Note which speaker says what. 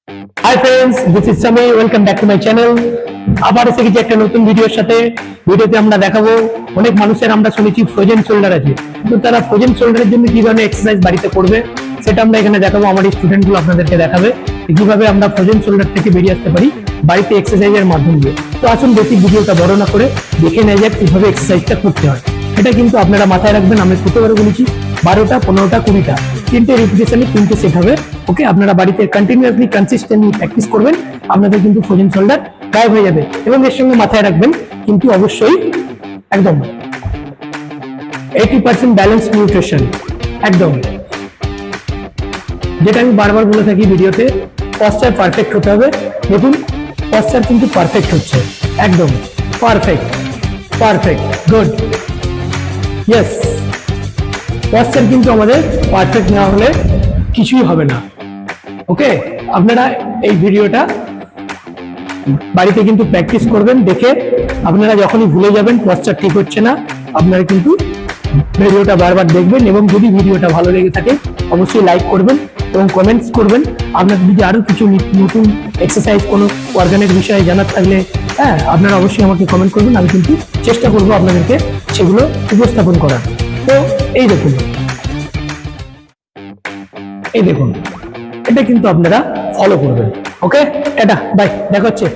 Speaker 1: Hi friends, this is Samay. Welcome back to my channel. আবার এসে গেছি একটা নতুন ভিডিওর সাথে। ভিডিওতে আমরা দেখাবো অনেক মানুষের আমরা শুনেছি ফ্রোজেন শোল্ডার আছে, তো তারা ফ্রোজেন শোল্ডারের জন্য কি ধরনের এক্সারসাইজ বাড়িতে করবে সেটা আমরা এখানে দেখাবো। আমার স্টুডেন্টগুলো আপনাদেরকে দেখাবে কিভাবে আমরা ফ্রোজেন শোল্ডার থেকে বেরিয়ে আসতে পারি বাড়িতে এক্সারসাইজের মাধ্যম দিয়ে। তো আসুন বেসিক ভিডিওটা বড় না করে দেখে নেওয়া যাক কিভাবে এক্সারসাইজটা করতে হয়। এটা কিন্তু আপনারা মাথায় রাখবেন, আমি কতবার বলেছি 12টা 15টা 20টা, 3টে রিপিটেশনে 3টে সেট হবে। ওকে, আপনারা বাড়িতে কন্টিনিউয়াসলি কনসিস্টেন্টলি প্র্যাকটিস করবেন, আপনাদের কিন্তু ফ্রোজেন শোল্ডার গায়েব হয়ে যাবে। এবং এর সঙ্গে মাথায় রাখবেন কিন্তু অবশ্যই একদম 80% ব্যালেন্স নিউট্রিশন, একদম যেটা আমি বারবার বলে থাকি ভিডিওতে, পশ্চার পারফেক্ট হতে হবে। দেখুন পশ্চার কিন্তু পারফেক্ট হচ্ছে, একদম perfect perfect good yes. Posture কিন্তু আমাদের পারফেক্ট না হলে কিছুই হবে না। ওকে, আপনারা এই ভিডিওটা বাড়িতে কিন্তু প্র্যাকটিস করবেন, দেখে আপনারা যখনই ভুলে যাবেন পশ্চার ঠিক হচ্ছে না, আপনারা কিন্তু ভিডিওটা বারবার দেখবেন। এবং যদি ভিডিওটা ভালো লেগে থাকে অবশ্যই লাইক করবেন এবং কমেন্টস করবেন। আপনাদের যদি আরো কিছু নতুন এক্সারসাইজ কোনো অর্গানের বিষয়ে জানার থাকলে আপনারা অবশ্যই আমাকে কমেন্ট করবেন, আমি কিন্তু চেষ্টা করবো আপনাদেরকে সেগুলো উপস্থাপন করার। তো এই দেখুন এটা কিন্তু আপনারা ফলো করবেন। ওকে, টাটা বাই, দেখা হচ্ছে।